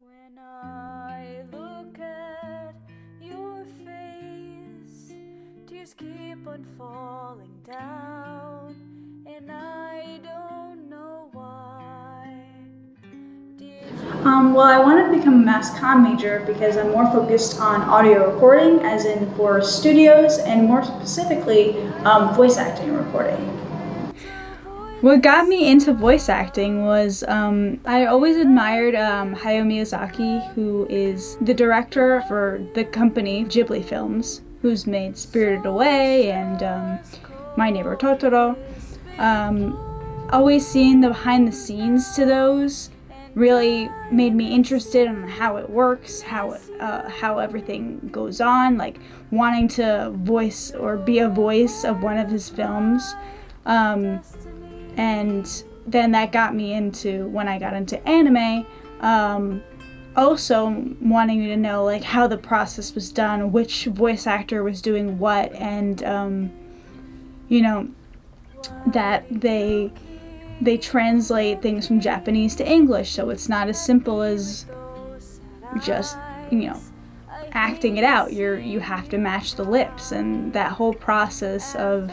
When I look at your face, tears keep on falling down, and I don't know why. Well, I want to become a mass comm major because I'm more focused on audio recording, as in for studios, and more specifically, voice acting and recording. What got me into voice acting was I always admired Hayao Miyazaki, who is the director for the company Ghibli Films, who's made Spirited Away and My Neighbor Totoro. Always seeing the behind the scenes to those really made me interested in how it works, how everything goes on, like wanting to voice or be a voice of one of his films. And then that got me into, when I got into anime, also wanting to know like how the process was done, which voice actor was doing what, and that they translate things from Japanese to English, so it's not as simple as just acting it out. You have to match the lips, and that whole process of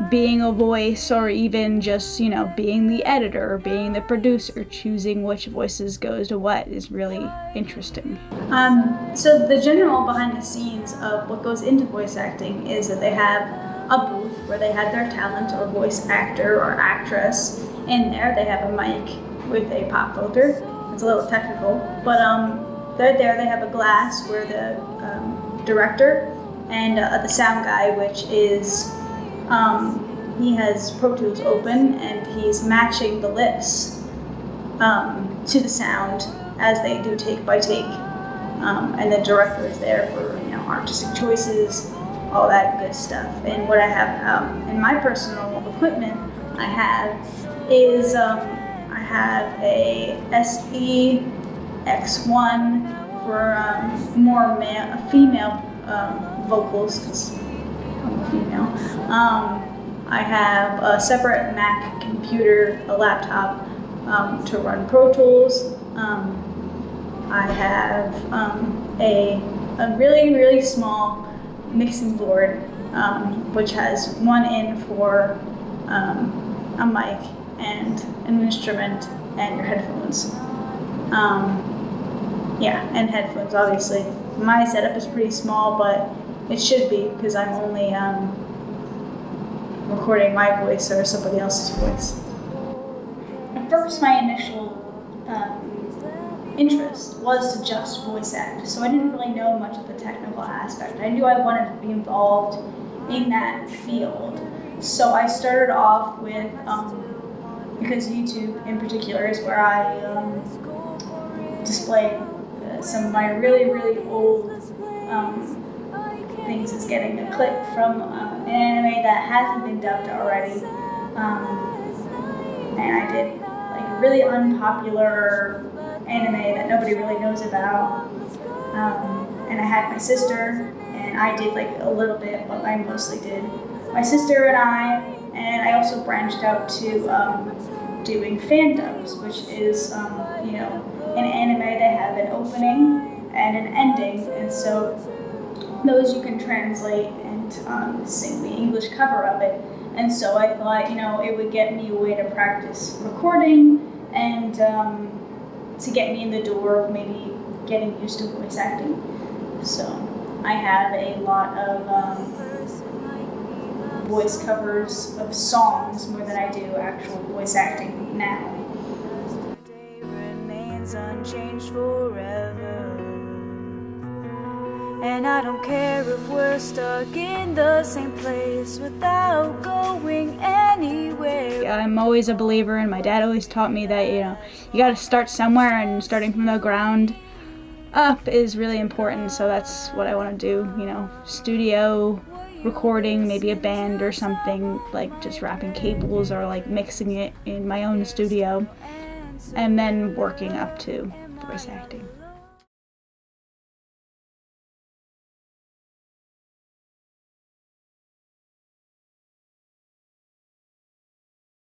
being a voice, or even just being the editor or being the producer, choosing which voices goes to what, is really interesting. So the general behind the scenes of what goes into voice acting is that they have a booth where they have their talent or voice actor or actress in there. They have a mic with a pop filter. It's a little technical, but they're there. They have a glass where the director and the sound guy, which is he has Pro Tools open, and he's matching the lips to the sound as they do take by take, and the director is there for artistic choices, all that good stuff. And what I have in my personal equipment I have is I have a SE X1 for more female vocals, because I'm a female. I have a separate Mac computer, a laptop, to run Pro Tools. I have a really, really small mixing board, which has one in for a mic and an instrument and your headphones. And headphones, obviously. My setup is pretty small, but it should be, because I'm only recording my voice or somebody else's voice. At first, my initial interest was to just voice act, so I didn't really know much of the technical aspect. I knew I wanted to be involved in that field, so I started off with, because YouTube in particular is where I display some of my really, really old things, is getting a clip from an anime that hasn't been dubbed already, and I did like a really unpopular anime that nobody really knows about, and I had my sister, and I did like a little bit, but I mostly did my sister and I also branched out to doing fan dubs, which is in anime they have an opening and an ending, and so those you can translate and sing the English cover of it. And so I thought, it would get me a way to practice recording and to get me in the door of maybe getting used to voice acting. So I have a lot of voice covers of songs more than I do actual voice acting now. The day remains unchanged forever. And I don't care if we're stuck in the same place without going anywhere. I'm always a believer, and my dad always taught me that, you gotta start somewhere, and starting from the ground up is really important. So that's what I want to do, studio recording, maybe a band or something, like just wrapping cables or like mixing it in my own studio, and then working up to voice acting.